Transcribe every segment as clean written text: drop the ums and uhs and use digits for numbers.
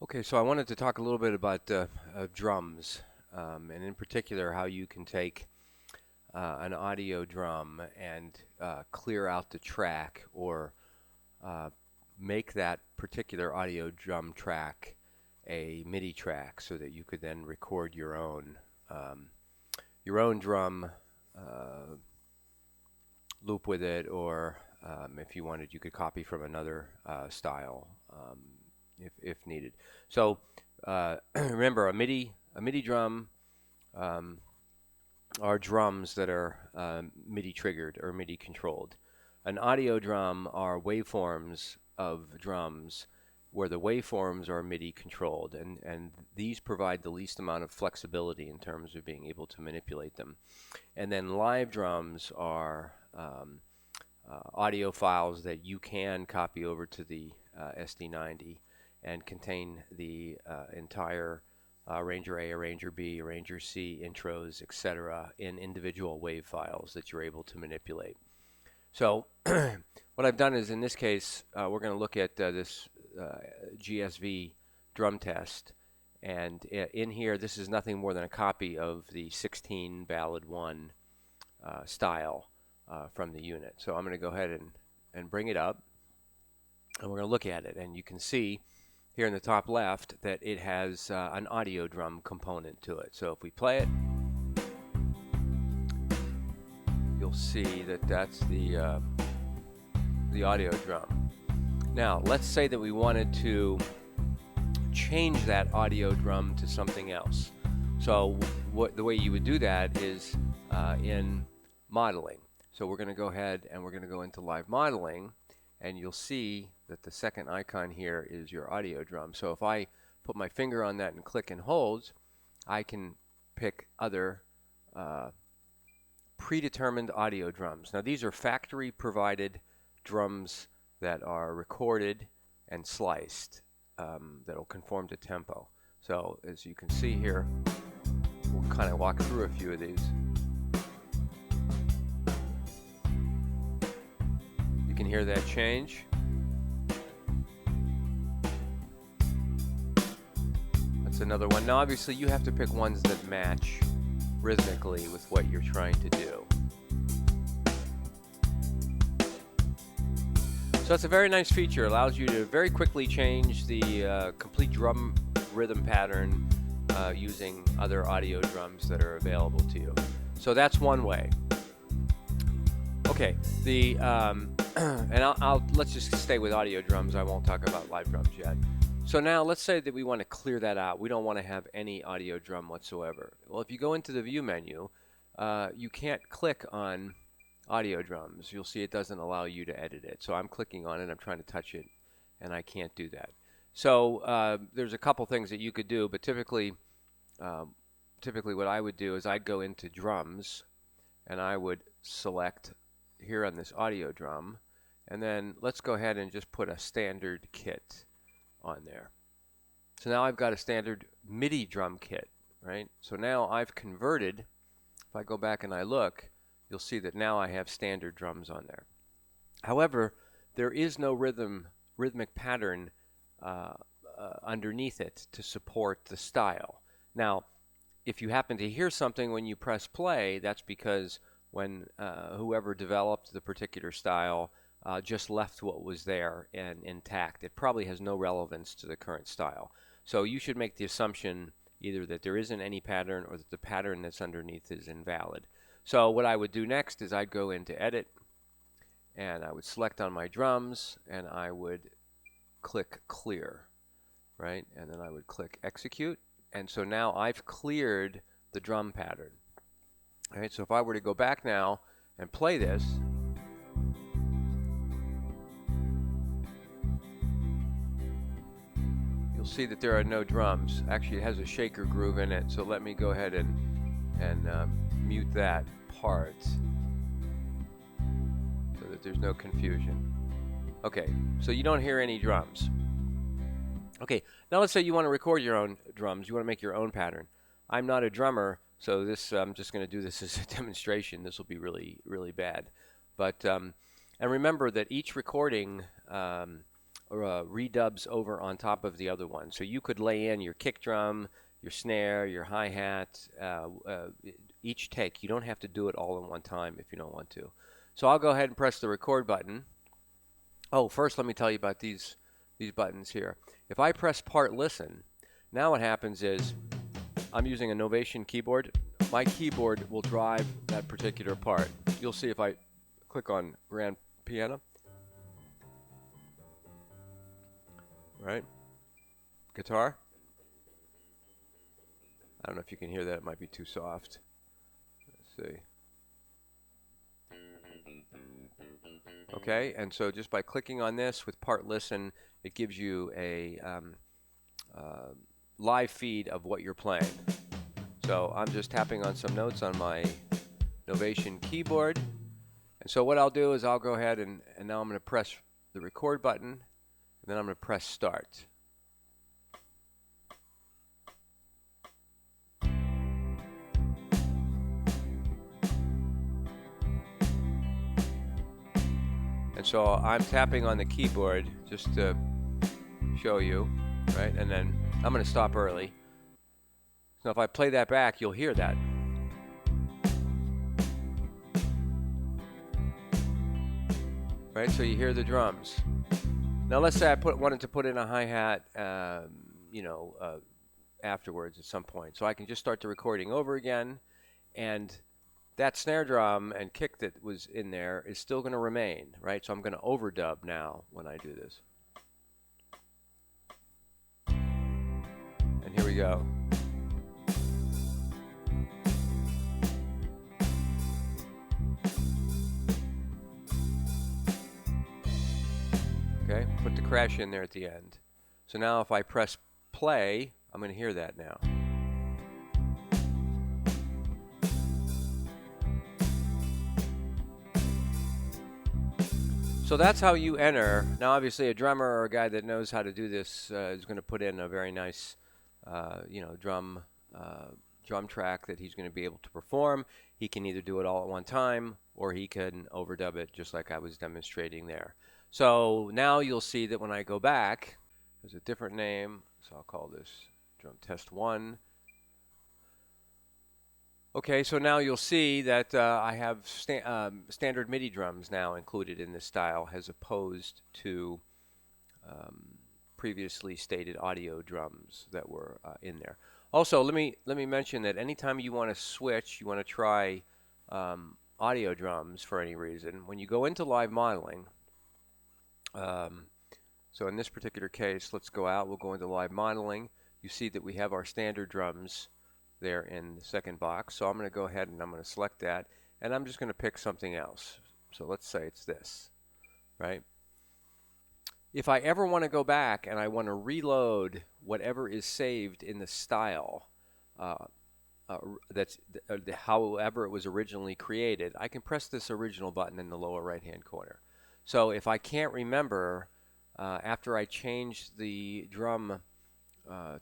Okay, so I wanted to talk a little bit about drums, and in particular how you can take an audio drum and clear out the track or uh, make that particular audio drum track a MIDI track so that you could then record um, your own drum uh, loop with it, or if you wanted, you could copy from another style if needed. So remember, a MIDI drum um, are drums that are MIDI triggered or MIDI controlled. An audio drum are waveforms of drums where the waveforms are MIDI controlled, and these provide the least amount of flexibility in terms of being able to manipulate them. And then live drums are audio files that you can copy over to the SD90 and contain the entire Arranger A, Arranger B, Arranger C, intros, etc. in individual wave files that you're able to manipulate. So what I've done is, in this case, we're going to look at this Gsv Drum Test. And in here, this is nothing more than a copy of the 16 Ballad 1 style from the unit. So I'm going to go ahead and bring it up, and we're going to look at it. And you can see here in the top left that it has an audio drum component to it. So if we play it, you'll see that that's the audio drum. Now, let's say that we wanted to change that audio drum to something else. So the way you would do that is in modeling. So we're going to go ahead and we're going to go into live modeling, and you'll see that the second icon here is your audio drum. So if I put my finger on that and click and hold, I can pick other predetermined audio drums. Now these are factory provided drums that are recorded and sliced that'll conform to tempo. So as you can see here, we'll kind of walk through a few of these. You can hear that change. That's another one. Now obviously you have to pick ones that match rhythmically with what you're trying to do. So that's a very nice feature. It allows you to very quickly change the complete drum rhythm pattern using other audio drums that are available to you. So that's one way. Okay, let's just stay with audio drums. I won't talk about live drums yet. So now let's say that we want to clear that out. We don't want to have any audio drum whatsoever. Well, if you go into the view menu, you can't click on audio drums. You'll see it doesn't allow you to edit it. So I'm clicking on it, I'm trying to touch it, and I can't do that. So there's a couple things that you could do, but typically what I would do is I'd go into drums, and I would select here on this audio drum, and then let's go ahead and just put a standard kit on there. So now I've got a standard MIDI drum kit, right? So now I've converted, if I go back and I look, you'll see that now I have standard drums on there. However, there is no rhythmic pattern underneath it to support the style. Now, if you happen to hear something when you press play, that's because when whoever developed the particular style just left what was there and intact. It probably has no relevance to the current style. So you should make the assumption either that there isn't any pattern or that the pattern that's underneath is invalid. So what I would do next is I'd go into Edit, and I would select on my drums, and I would click Clear, right? And then I would click Execute. And so now I've cleared the drum pattern. All right, so if I were to go back now and play this, you'll see that there are no drums. Actually, it has a shaker groove in it, so let me go ahead and mute that part so that there's no confusion. Okay, so you don't hear any drums. Okay, now let's say you want to record your own drums. You want to make your own pattern. I'm not a drummer, so this I'm just going to do this as a demonstration. This will be really, really bad. But and remember that each recording redubs over on top of the other one. So you could lay in your kick drum, your snare, your hi-hat, each take. You don't have to do it all in one time if you don't want to. So I'll go ahead and press the record button. Oh, first let me tell you about these buttons here. If I press part listen, now what happens is I'm using a Novation keyboard. My keyboard will drive that particular part. You'll see if I click on grand piano. Right? Guitar. I don't know if you can hear that. It might be too soft. Let's see. Okay, and so just by clicking on this with part listen, it gives you a live feed of what you're playing. So I'm just tapping on some notes on my Novation keyboard. And so what I'll do is I'll go ahead and now I'm going to press the record button, and then I'm going to press start. And so I'm tapping on the keyboard just to show you, right? And then I'm going to stop early. So if I play that back, you'll hear that. Right, so you hear the drums. Now let's say I wanted to put in a hi-hat, afterwards at some point. So I can just start the recording over again, and that snare drum and kick that was in there is still going to remain, right? So I'm going to overdub now when I do this. And here we go. Okay, put the crash in there at the end. So now if I press play, I'm going to hear that now. So that's how you enter. Now obviously a drummer or a guy that knows how to do this is going to put in a very nice drum track that he's going to be able to perform. He can either do it all at one time or he can overdub it just like I was demonstrating there. So now you'll see that when I go back, there's a different name, so I'll call this Drum Test 1. Okay, so now you'll see that I have standard Midi drums now included in this style as opposed to previously stated audio drums that were in there. Also, let me mention that anytime you want to switch, you want to try audio drums for any reason, when you go into live modeling, so in this particular case, let's go out, we'll go into live modeling. You see that we have our standard drums there in the second box. So I'm going to go ahead and I'm going to select that, and I'm just going to pick something else. So let's say it's this, right? If I ever want to go back and I want to reload whatever is saved in the style, however it was originally created, I can press this original button in the lower right hand corner. So if I can't remember after I changed the drum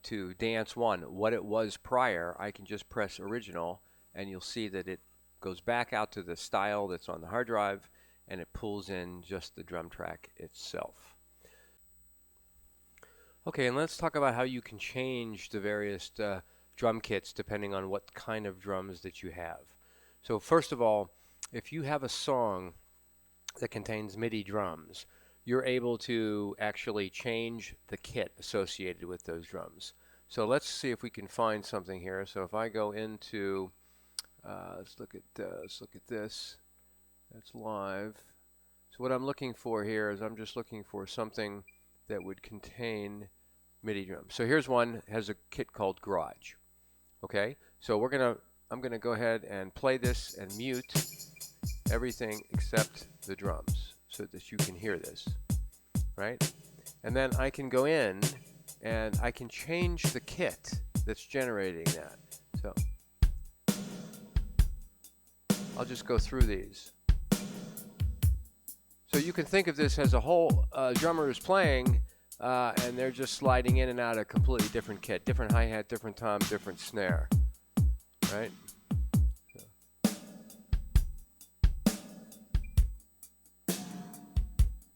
to dance 1 what it was prior, I can just press original and you'll see that it goes back out to the style that's on the hard drive and it pulls in just the drum track itself. Okay, and let's talk about how you can change the various drum kits depending on what kind of drums that you have. So first of all, if you have a song that contains MIDI drums, you're able to actually change the kit associated with those drums. So let's see if we can find something here. So if I go into, let's look at this. That's live. So what I'm looking for here is I'm just looking for something that would contain MIDI drums. So here's one that has a kit called Garage. Okay, so I'm gonna go ahead and play this and mute everything except the drums so that you can hear this, right? And then I can go in and I can change the kit that's generating that. So I'll just go through these. So you can think of this as a whole drummer is playing and they're just sliding in and out a completely different kit, different hi-hat, different tom, different snare, right?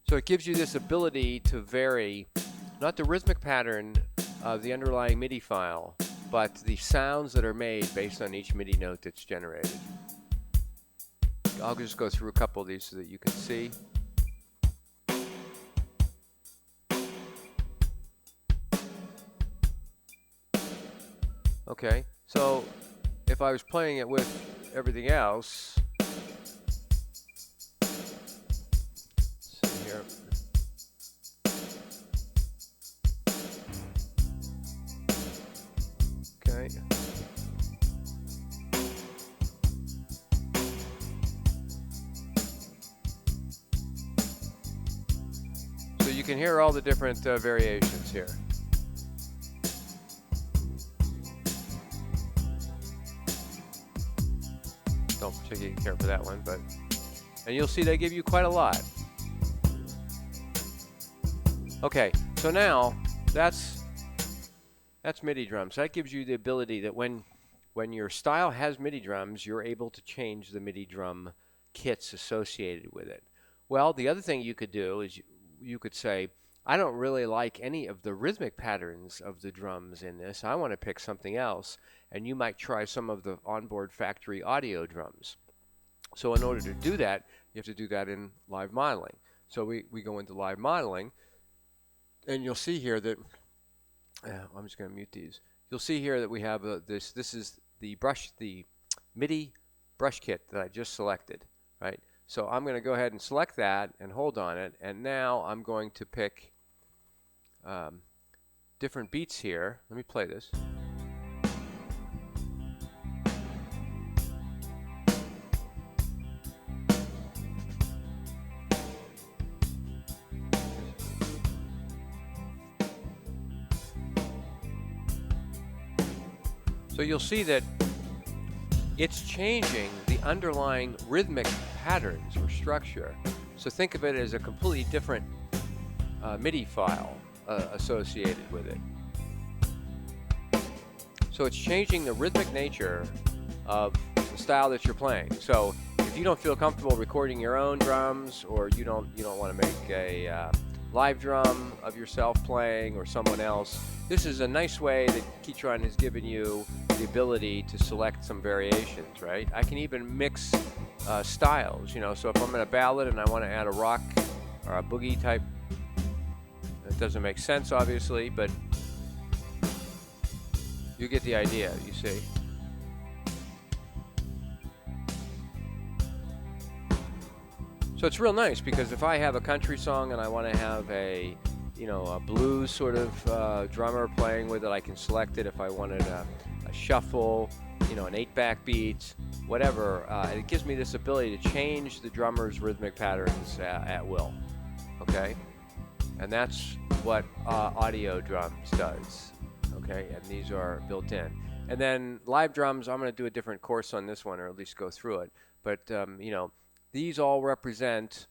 So it gives you this ability to vary not the rhythmic pattern of the underlying MIDI file, but the sounds that are made based on each MIDI note that's generated. I'll just go through a couple of these so that you can see. Okay, so if I was playing it with everything else, let's see here. Okay. So you can hear all the different variations here. Don't particularly care for that one, but and you'll see they give you quite a lot. Okay, so now that's MIDI drums. That gives you the ability that when your style has MIDI drums, you're able to change the MIDI drum kits associated with it. Well, the other thing you could do is you could say, I don't really like any of the rhythmic patterns of the drums in this. I want to pick something else. And you might try some of the onboard factory audio drums. So in order to do that, you have to do that in live modeling. So we go into live modeling, and you'll see here that, I'm just going to mute these. You'll see here that we have this is the MIDI brush kit that I just selected, right? So I'm going to go ahead and select that and hold on it, and now I'm going to pick different beats here. Let me play this. So you'll see that it's changing the underlying rhythmic patterns or structure. So think of it as a completely different MIDI file associated with it. So it's changing the rhythmic nature of the style that you're playing. So if you don't feel comfortable recording your own drums, or you don't want to make a live drum of yourself playing or someone else, this is a nice way that Ketron has given you the ability to select some variations, right? I can even mix styles, so if I'm in a ballad and I want to add a rock or a boogie type, it doesn't make sense obviously, but you get the idea, you see. So it's real nice because if I have a country song and I want to have a blues sort of drummer playing with it, I can select it. If I wanted a shuffle, an 8-back beat, whatever, it gives me this ability to change the drummer's rhythmic patterns at will. Okay, and that's what audio drums does. Okay, and these are built in. And then live drums, I'm going to do a different course on this one, or at least go through it. But these all represent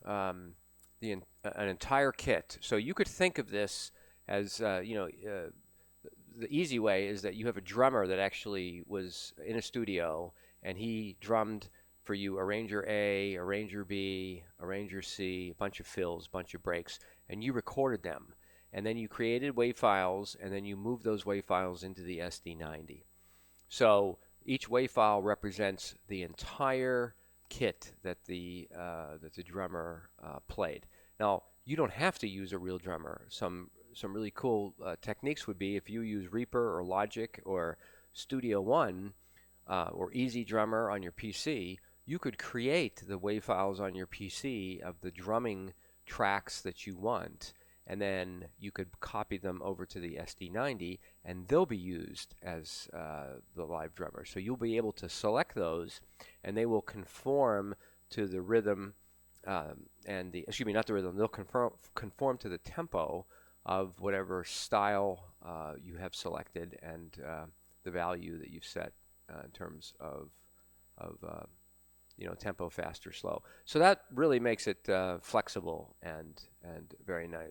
an entire kit. So you could think of this as, the easy way is that you have a drummer that actually was in a studio and he drummed for you arranger A, arranger B, arranger C, a bunch of fills, a bunch of breaks, and you recorded them. And then you created WAV files, and then you moved those WAV files into the SD90. So each WAV file represents the entire kit that the drummer played. Now, you don't have to use a real drummer. Some really cool techniques would be if you use Reaper or Logic or Studio One or Easy Drummer on your PC, you could create the WAV files on your PC of the drumming tracks that you want, and then you could copy them over to the SD90, and they'll be used as the live drummer. So you'll be able to select those, and they will conform to the rhythm and the, excuse me, not the rhythm, they'll conform to the tempo of whatever style you have selected and the value that you've set in terms of tempo, fast or slow. So that really makes it flexible and very nice.